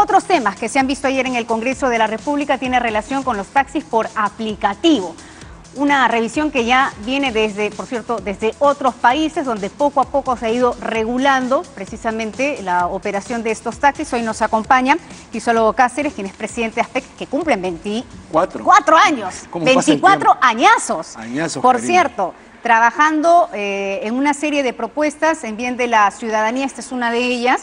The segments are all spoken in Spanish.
otros temas que se han visto ayer en el Congreso de la República tiene relación con los taxis por aplicativo. Una revisión que ya viene desde, por cierto, desde otros países donde poco a poco se ha ido regulando precisamente la operación de estos taxis. Hoy nos acompaña Crisólogo Cáceres, quien es presidente de ASPEC, que cumplen 24 años, 24 añazos, por cierto, trabajando en una serie de propuestas en bien de la ciudadanía. Esta es una de ellas,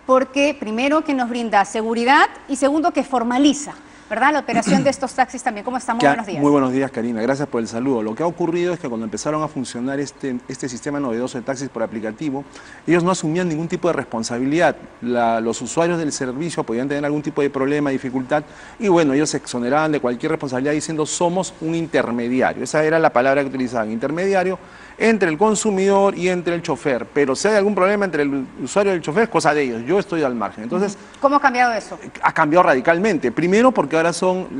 porque primero que nos brinda seguridad y segundo que formaliza, ¿verdad?, la operación de estos taxis también. ¿Cómo están? Muy buenos días. Muy buenos días, Karina. Gracias por el saludo. Lo que ha ocurrido es que cuando empezaron a funcionar este sistema novedoso de taxis por aplicativo, ellos no asumían ningún tipo de responsabilidad. Los usuarios del servicio podían tener algún tipo de problema, dificultad, y bueno, ellos se exoneraban de cualquier responsabilidad diciendo somos un intermediario. Esa era la palabra que utilizaban, intermediario entre el consumidor y entre el chofer. Pero si hay algún problema entre el usuario y el chofer, es cosa de ellos. Yo estoy al margen. Entonces, ¿cómo ha cambiado eso? Ha cambiado radicalmente. Primero porque ahora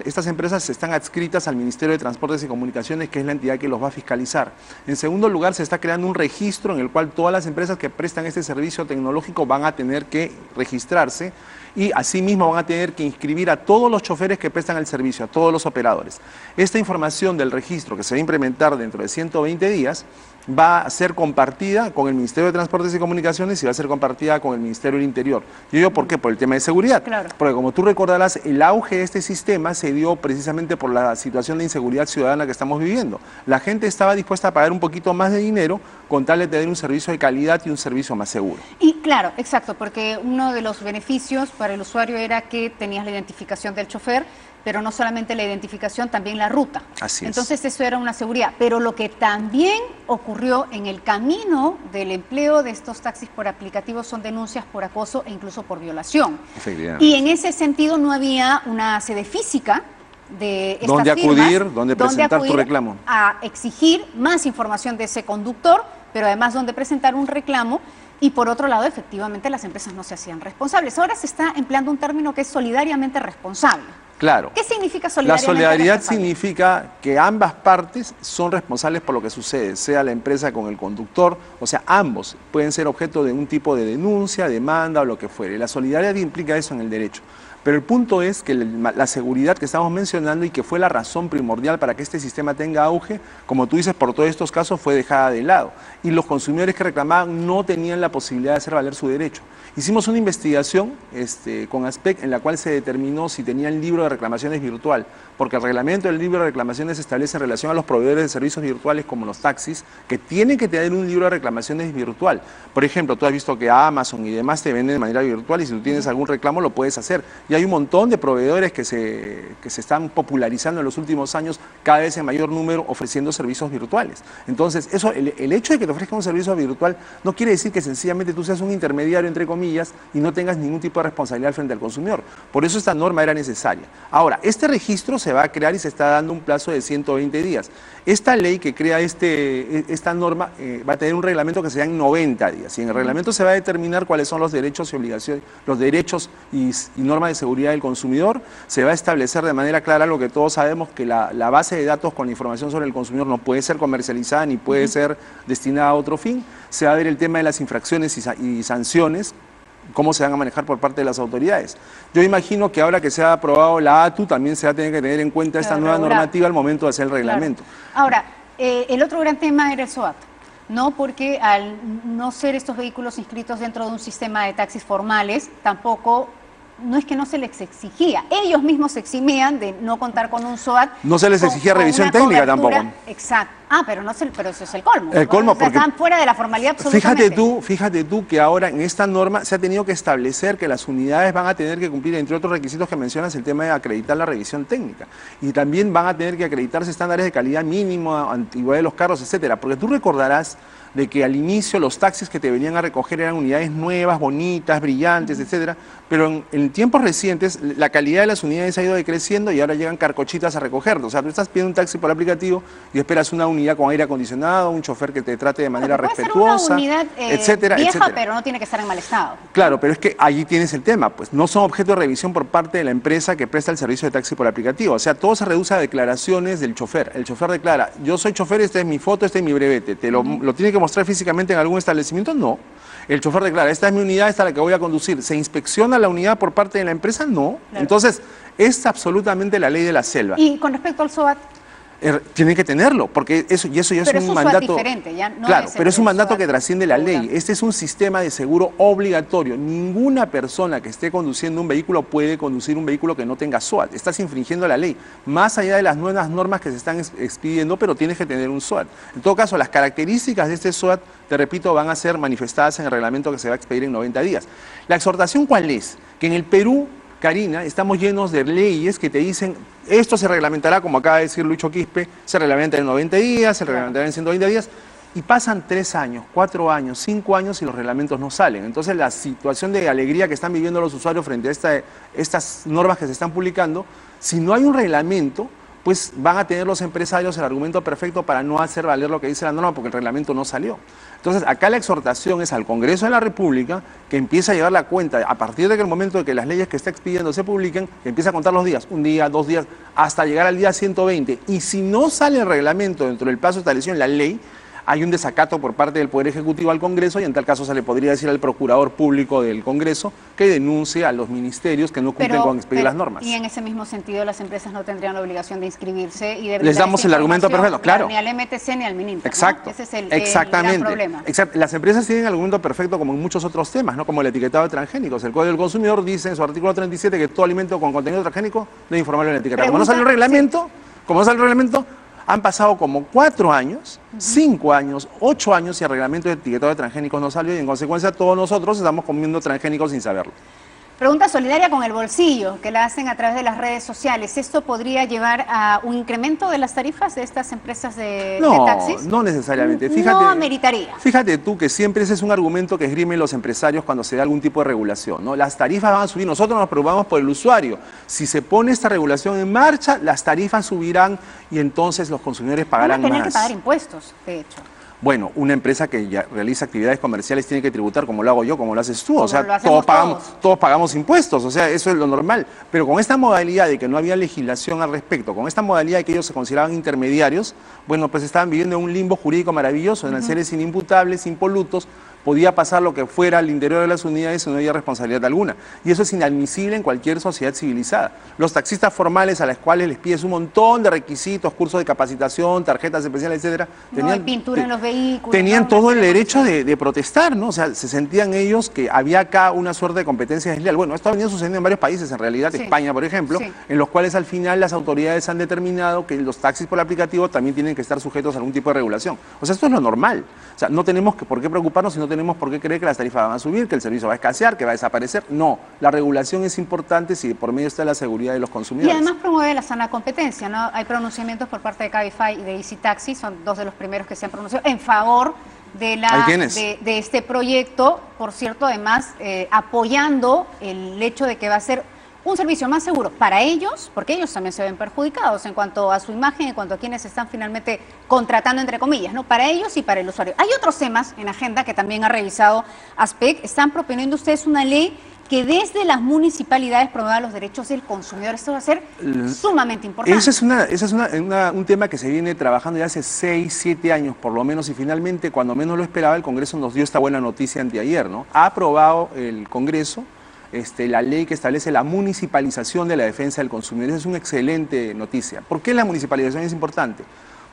estas empresas están adscritas al Ministerio de Transportes y Comunicaciones, que es la entidad que los va a fiscalizar. En segundo lugar, se está creando un registro en el cual todas las empresas que prestan este servicio tecnológico van a tener que registrarse y asimismo van a tener que inscribir a todos los choferes que prestan el servicio, a todos los operadores. Esta información del registro, que se va a implementar dentro de 120 días, va a ser compartida con el Ministerio de Transportes y Comunicaciones y va a ser compartida con el Ministerio del Interior. ¿Y ello por qué? Por el tema de seguridad. Claro. Porque como tú recordarás, el auge de este sistema se dio precisamente por la situación de inseguridad ciudadana que estamos viviendo. La gente estaba dispuesta a pagar un poquito más de dinero con tal de tener un servicio de calidad y un servicio más seguro. Y claro, exacto, porque uno de los beneficios para el usuario era que tenías la identificación del chofer, pero no solamente la identificación, también la ruta. Así es. Entonces eso era una seguridad. Pero lo que también ocurrió en el camino del empleo de estos taxis por aplicativos son denuncias por acoso e incluso por violación. Efectivamente. Y en ese sentido no había una sede física de estas ¿Dónde firmas, acudir? ¿Dónde presentar tu reclamo? A exigir más información de ese conductor, pero además donde presentar un reclamo. Y por otro lado, efectivamente, las empresas no se hacían responsables. Ahora se está empleando un término que es solidariamente responsable. Claro. ¿Qué significa solidaridad? La solidaridad significa que ambas partes son responsables por lo que sucede, sea la empresa con el conductor, o sea, ambos pueden ser objeto de un tipo de denuncia, demanda o lo que fuere. La solidaridad implica eso en el derecho. Pero el punto es que la seguridad que estamos mencionando y que fue la razón primordial para que este sistema tenga auge, como tú dices, por todos estos casos fue dejada de lado. Y los consumidores que reclamaban no tenían la posibilidad de hacer valer su derecho. Hicimos una investigación con ASPEC en la cual se determinó si tenían el libro de reclamaciones virtual, porque el reglamento del libro de reclamaciones establece en relación a los proveedores de servicios virtuales como los taxis, que tienen que tener un libro de reclamaciones virtual. Por ejemplo, tú has visto que Amazon y demás te venden de manera virtual y si tú tienes algún reclamo lo puedes hacer. Y hay un montón de proveedores que se están popularizando en los últimos años, cada vez en mayor número, ofreciendo servicios virtuales. Entonces, el hecho de que te ofrezcan un servicio virtual no quiere decir que sencillamente tú seas un intermediario, entre comillas, y no tengas ningún tipo de responsabilidad frente al consumidor. Por eso esta norma era necesaria. Ahora, este registro se va a crear y se está dando un plazo de 120 días. Esta ley que crea esta norma va a tener un reglamento que será en 90 días. Y en el reglamento se va a determinar cuáles son los derechos y obligaciones, los derechos y normas de seguridad del consumidor. Se va a establecer de manera clara lo que todos sabemos, que la base de datos con la información sobre el consumidor no puede ser comercializada ni puede ser destinada a otro fin. Se va a ver el tema de las infracciones y sanciones, cómo se van a manejar por parte de las autoridades. Yo imagino que ahora que se ha aprobado la ATU, también se va a tener que tener en cuenta esta nueva normativa al momento de hacer el reglamento. Claro. Ahora, el otro gran tema era el SOAT, ¿no? Porque al no ser estos vehículos inscritos dentro de un sistema de taxis formales, tampoco, no es que no se les exigía, ellos mismos se eximían de no contar con un SOAT. No se les exigía revisión técnica tampoco. Exacto. Pero eso es el colmo. El colmo, porque están fuera de la formalidad absolutamente. Fíjate tú que ahora en esta norma se ha tenido que establecer que las unidades van a tener que cumplir, entre otros requisitos que mencionas, el tema de acreditar la revisión técnica. Y también van a tener que acreditarse estándares de calidad mínimo, antigüedad de los carros, etcétera. Porque tú recordarás de que al inicio los taxis que te venían a recoger eran unidades nuevas, bonitas, brillantes, etcétera, pero en tiempos recientes la calidad de las unidades ha ido decreciendo y ahora llegan carcochitas a recogerte. O sea, tú estás pidiendo un taxi por aplicativo y esperas una unidad unidad con aire acondicionado, un chofer que te trate de manera respetuosa, ser una unidad, etcétera, vieja, etcétera. pero no tiene que estar en mal estado. Claro, pero es que allí tienes el tema, pues no son objeto de revisión por parte de la empresa que presta el servicio de taxi por aplicativo. O sea, todo se reduce a declaraciones del chofer. El chofer declara, yo soy chofer, esta es mi foto, este es mi brevete. ¿Te lo tiene que mostrar físicamente en algún establecimiento? No. El chofer declara, esta es mi unidad, esta es la que voy a conducir. ¿Se inspecciona la unidad por parte de la empresa? No. Claro. Entonces, es absolutamente la ley de la selva. Y con respecto al SOAT, tienen que tenerlo, porque eso ya es un mandato diferente, ya no claro, es pero es un mandato SOAT que trasciende la ley. Este es un sistema de seguro obligatorio. Ninguna persona que esté conduciendo un vehículo puede conducir un vehículo que no tenga SOAT. Estás infringiendo la ley, más allá de las nuevas normas que se están expidiendo, pero tienes que tener un SOAT. En todo caso, las características de este SOAT, te repito, van a ser manifestadas en el reglamento que se va a expedir en 90 días. La exhortación, ¿cuál es? Que en el Perú, Karina, estamos llenos de leyes que te dicen, esto se reglamentará, como acaba de decir Lucho Quispe, se reglamenta en 90 días, se reglamentará en 120 días, y pasan 3 años, 4 años, 5 años y los reglamentos no salen. Entonces la situación de alegría que están viviendo los usuarios frente a estas normas que se están publicando, si no hay un reglamento, pues van a tener los empresarios el argumento perfecto para no hacer valer lo que dice la norma porque el reglamento no salió. Entonces, acá la exhortación es al Congreso de la República que empiece a llevar la cuenta, a partir de que el momento de que las leyes que está expidiendo se publiquen, que empiece a contar los días, 1 día, 2 días, hasta llegar al día 120. Y si no sale el reglamento dentro del plazo establecido en la ley, hay un desacato por parte del Poder Ejecutivo al Congreso y en tal caso se le podría decir al Procurador Público del Congreso que denuncie a los ministerios que no cumplen con expedir las normas. Y en ese mismo sentido las empresas no tendrían la obligación de inscribirse y de les damos el argumento perfecto, claro. Ni al MTC ni al Mininter. Exacto. ¿No? Ese es el exactamente. gran problema. Exacto. Las empresas tienen el argumento perfecto como en muchos otros temas, ¿no? Como el etiquetado de transgénicos. El Código del Consumidor dice en su artículo 37 que todo alimento con contenido transgénico debe informarlo en el etiquetado. Como no sale el reglamento, han pasado como 4 años, 5 años, 8 años y el reglamento de etiquetado de transgénicos no salió y en consecuencia todos nosotros estamos comiendo transgénicos sin saberlo. Pregunta solidaria con el bolsillo, que la hacen a través de las redes sociales. ¿Esto podría llevar a un incremento de las tarifas de estas empresas de taxis? No necesariamente. Fíjate, no ameritaría. Fíjate tú que siempre ese es un argumento que esgrimen los empresarios cuando se da algún tipo de regulación, ¿no? Las tarifas van a subir, nosotros nos preocupamos por el usuario. Si se pone esta regulación en marcha, las tarifas subirán y entonces los consumidores pagarán más. Van a tener que pagar impuestos, de hecho. Bueno, una empresa que ya realiza actividades comerciales tiene que tributar como lo hago yo, como lo haces tú. O sea, todos pagamos impuestos, o sea, eso es lo normal. Pero con esta modalidad de que no había legislación al respecto, con esta modalidad de que ellos se consideraban intermediarios, bueno, pues estaban viviendo en un limbo jurídico maravilloso, eran seres inimputables, impolutos, podía pasar lo que fuera al interior de las unidades y no había responsabilidad alguna. Y eso es inadmisible en cualquier sociedad civilizada. Los taxistas formales a los cuales les pides un montón de requisitos, cursos de capacitación, tarjetas especiales, etcétera, tenían pintura en los vehículos. Tenían todo el derecho de protestar, ¿no? O sea, se sentían ellos que había acá una suerte de competencia desleal. Bueno, esto ha venido sucediendo en varios países, en realidad, España, por ejemplo, en los cuales al final las autoridades han determinado que los taxis por aplicativo también tienen que estar sujetos a algún tipo de regulación. O sea, esto es lo normal. O sea, no tenemos por qué preocuparnos si no tenemos por qué creer que las tarifas van a subir, que el servicio va a escasear, que va a desaparecer. No, la regulación es importante si por medio está la seguridad de los consumidores. Y además promueve la sana competencia, ¿no? Hay pronunciamientos por parte de Cabify y de Easy Taxi, son dos de los primeros que se han pronunciado en favor de este proyecto, por cierto, además apoyando el hecho de que va a ser un servicio más seguro para ellos, porque ellos también se ven perjudicados en cuanto a su imagen, en cuanto a quienes están finalmente contratando, entre comillas, ¿no? Para ellos y para el usuario. Hay otros temas en agenda que también ha revisado ASPEC. Están proponiendo ustedes una ley que desde las municipalidades promueva los derechos del consumidor. Esto va a ser sumamente importante. Ese es un tema que se viene trabajando ya hace 6, 7 años por lo menos y finalmente, cuando menos lo esperaba, el Congreso nos dio esta buena noticia anteayer, ¿no? Ha aprobado el Congreso la ley que establece la municipalización de la defensa del consumidor. Esa es una excelente noticia. ¿Por qué la municipalización es importante?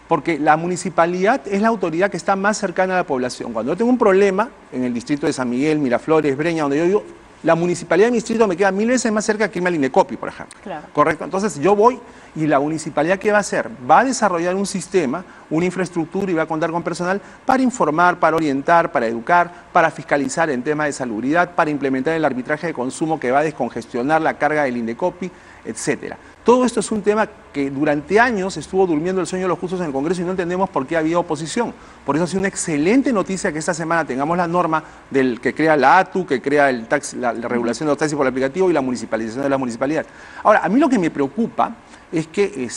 Porque la municipalidad es la autoridad que está más cercana a la población. Cuando yo tengo un problema en el distrito de San Miguel, Miraflores, Breña, donde yo vivo, la municipalidad de mi distrito me queda 1000 veces más cerca que irme al INDECOPI, por ejemplo. Claro. ¿Correcto? Entonces yo voy y la municipalidad, ¿qué va a hacer? Va a desarrollar un sistema, una infraestructura y va a contar con personal para informar, para orientar, para educar, para fiscalizar en temas de salubridad, para implementar el arbitraje de consumo que va a descongestionar la carga del INDECOPI, etcétera. Todo esto es un tema que durante años estuvo durmiendo el sueño de los justos en el Congreso y no entendemos por qué había oposición. Por eso ha sido una excelente noticia que esta semana tengamos la norma del que crea la ATU, que crea la regulación de los taxis por el aplicativo y la municipalización de la municipalidad. Ahora, a mí lo que me preocupa es que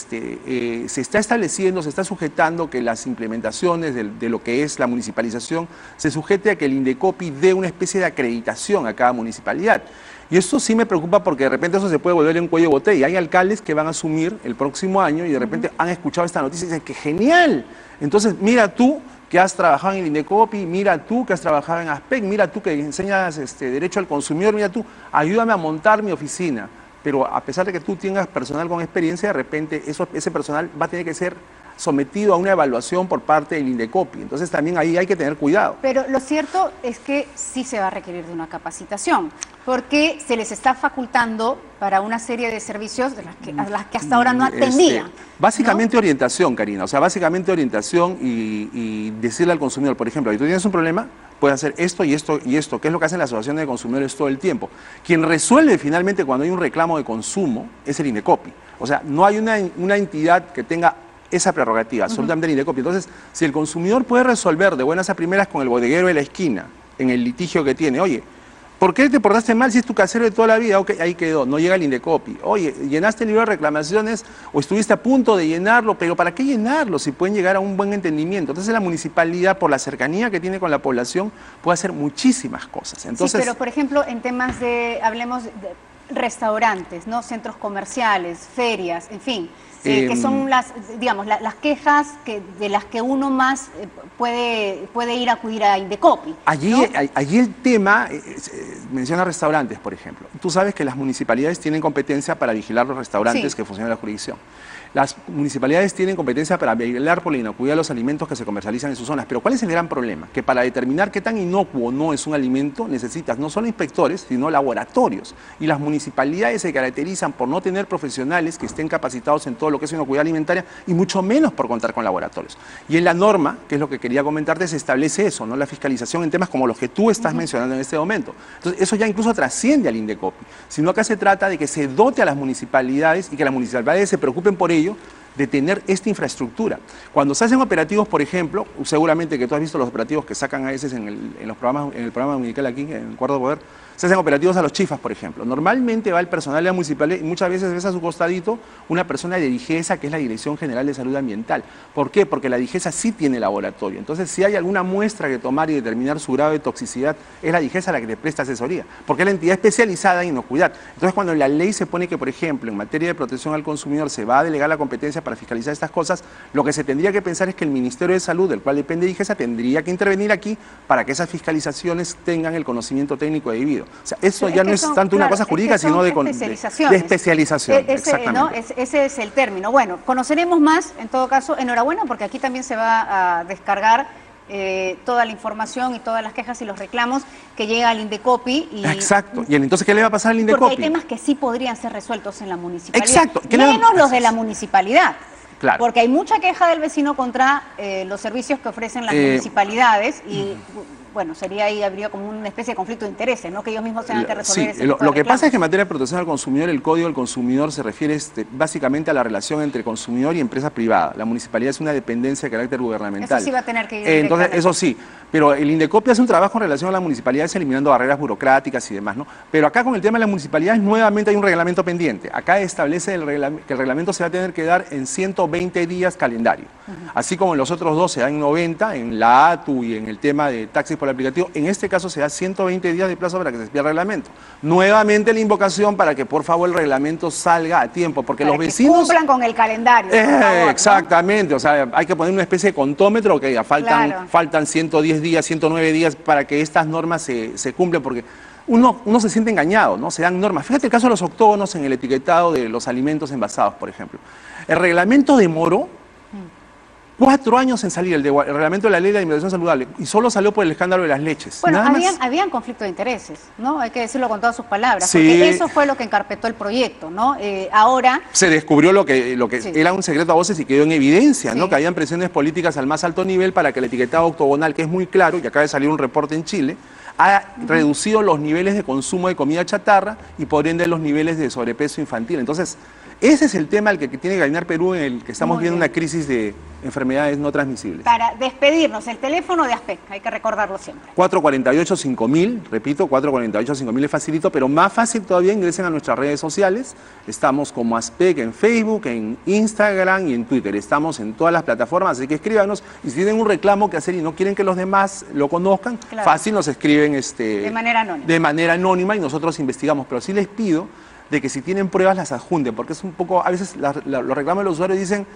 se está estableciendo, se está sujetando que las implementaciones de lo que es la municipalización se sujete a que el Indecopi dé una especie de acreditación a cada municipalidad. Y esto sí me preocupa porque de repente eso se puede volver un cuello de botella. Hay alcaldes que van a asumir el próximo año y de repente han escuchado esta noticia y dicen que genial. Entonces mira tú que has trabajado en el Indecopi, mira tú que has trabajado en ASPEC, mira tú que enseñas derecho al consumidor, mira tú, ayúdame a montar mi oficina. Pero a pesar de que tú tengas personal con experiencia, de repente ese personal va a tener que ser sometido a una evaluación por parte del Indecopi. Entonces también ahí hay que tener cuidado. Pero lo cierto es que sí se va a requerir de una capacitación, porque se les está facultando para una serie de servicios a las que hasta ahora no atendían. Básicamente, ¿no? Orientación, Karina. O sea, básicamente orientación y decirle al consumidor, por ejemplo, si tú tienes un problema, puedes hacer esto y esto y esto, que es lo que hacen las asociaciones de consumidores todo el tiempo. Quien resuelve finalmente cuando hay un reclamo de consumo es el Indecopi. O sea, no hay una entidad que tenga esa prerrogativa, absolutamente el Indecopi. Entonces, si el consumidor puede resolver de buenas a primeras con el bodeguero de la esquina, en el litigio que tiene, oye, ¿por qué te portaste mal si es tu casero de toda la vida? Ok, ahí quedó, no llega el Indecopi. Oye, llenaste el libro de reclamaciones o estuviste a punto de llenarlo, pero ¿para qué llenarlo si pueden llegar a un buen entendimiento? Entonces la municipalidad, por la cercanía que tiene con la población, puede hacer muchísimas cosas. Entonces, sí, pero por ejemplo, en temas de, hablemos de restaurantes, ¿no? Centros comerciales, ferias, en fin, que son las, digamos, las quejas de las que uno más puede ir a acudir a Indecopi, ¿no? Allí el tema, menciona restaurantes, por ejemplo. Tú sabes que las municipalidades tienen competencia para vigilar los restaurantes que funcionan en la jurisdicción. Las municipalidades tienen competencia para velar por la inocuidad de los alimentos que se comercializan en sus zonas. Pero ¿cuál es el gran problema? Que para determinar qué tan inocuo no es un alimento, necesitas no solo inspectores, sino laboratorios. Y las municipalidades se caracterizan por no tener profesionales que estén capacitados en todo lo que es inocuidad alimentaria y mucho menos por contar con laboratorios. Y en la norma, que es lo que quería comentarte, se establece eso, ¿no? La fiscalización en temas como los que tú estás mencionando en este momento. Entonces, eso ya incluso trasciende al Indecopi. Sino acá se trata de que se dote a las municipalidades y que las municipalidades se preocupen por ello, de tener esta infraestructura. Cuando se hacen operativos, por ejemplo, seguramente que tú has visto los operativos que sacan a veces en el programa dominical aquí, en Cuarto Poder, se hacen operativos a los chifas, por ejemplo. Normalmente va el personal de la municipalidad y muchas veces ves a su costadito una persona de DIGESA, que es la Dirección General de Salud Ambiental. ¿Por qué? Porque la DIGESA sí tiene laboratorio. Entonces, si hay alguna muestra que tomar y determinar su grado de toxicidad, es la DIGESA la que te presta asesoría, porque es la entidad especializada en inocuidad. Entonces, cuando en la ley se pone que, por ejemplo, en materia de protección al consumidor se va a delegar la competencia para fiscalizar estas cosas, lo que se tendría que pensar es que el Ministerio de Salud, del cual depende DIGESA, tendría que intervenir aquí para que esas fiscalizaciones tengan el conocimiento técnico debido. O sea, eso ya no es tanto una cosa jurídica, sino de especialización. Exactamente. ¿No? Ese es el término. Bueno, conoceremos más, en todo caso, enhorabuena, porque aquí también se va a descargar toda la información y todas las quejas y los reclamos que llega al Indecopi. Exacto. ¿Y entonces qué le va a pasar al Indecopi? Porque hay temas que sí podrían ser resueltos en la municipalidad. Exacto. Menos los de la municipalidad. Claro. Porque hay mucha queja del vecino contra los servicios que ofrecen las municipalidades y, bueno, habría como una especie de conflicto de intereses, ¿no? Que ellos mismos tengan que resolver ese tipo de lo que pasa es que en reclamos. materia de protección al consumidor, el Código del Consumidor se refiere básicamente a la relación entre consumidor y empresa privada. La municipalidad es una dependencia de carácter gubernamental. Eso sí va a tener que ir entonces, eso sí, pero el Indecopi hace un trabajo en relación a las municipalidades eliminando barreras burocráticas y demás, ¿no? Pero acá con el tema de las municipalidades nuevamente hay un reglamento pendiente. Acá establece que el reglamento se va a tener que dar en 120 días calendario. Así como en los otros dos se da en 90, en la ATU y en el tema de taxis por el aplicativo, en este caso se da 120 días de plazo para que se expida el reglamento. Nuevamente la invocación para que por favor el reglamento salga a tiempo, porque para los vecinos cumplan con el calendario. Por favor, exactamente, ¿no? O sea, hay que poner una especie de contómetro que faltan 110 días, 109 días para que estas normas se cumplan, porque uno se siente engañado, ¿no? Se dan normas. Fíjate el caso de los octógonos en el etiquetado de los alimentos envasados, por ejemplo. El reglamento demoró 4 años en salir, el reglamento de la ley de alimentación saludable, y solo salió por el escándalo de las leches. Bueno, habían conflicto de intereses, ¿no? Hay que decirlo con todas sus palabras, sí, porque eso fue lo que encarpetó el proyecto, ¿no? Ahora se descubrió lo que sí, era un secreto a voces y quedó en evidencia, ¿no? Sí. Que habían presiones políticas al más alto nivel para que el etiquetado octogonal, que es muy claro, y acaba de salir un reporte en Chile, ha reducido los niveles de consumo de comida chatarra y por ende los niveles de sobrepeso infantil. Entonces, Ese es el tema al que tiene que caminar Perú, en el que estamos Muy viendo bien. una crisis de enfermedades no transmisibles. Para despedirnos, el teléfono de ASPEC, hay que recordarlo siempre. 448-5000, repito, 448-5000 es facilito, pero más fácil todavía ingresen a nuestras redes sociales. Estamos como ASPEC en Facebook, en Instagram y en Twitter. Estamos en todas las plataformas, así que escríbanos. Y si tienen un reclamo que hacer y no quieren que los demás lo conozcan, Claro. Fácil nos escriben De manera anónima. de manera anónima y nosotros investigamos. Pero sí les pido de que si tienen pruebas las adjunten, porque es un poco, a veces los reclamos de los usuarios dicen,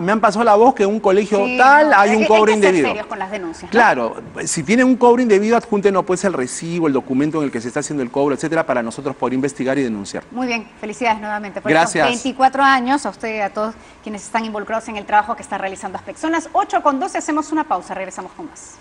me han pasado la voz que en un colegio Sí, tal no, hay un cobro hay que ser indebido. serios con las denuncias, ¿no? Claro, si tienen un cobro indebido, adjúntenos pues el recibo, el documento en el que se está haciendo el cobro, etcétera, para nosotros poder investigar y denunciar. Muy bien, felicidades nuevamente por Gracias. estos 24 años, a usted y a todos quienes están involucrados en el trabajo que está realizando ASPEC. Son las 8:12, hacemos una pausa, regresamos con más.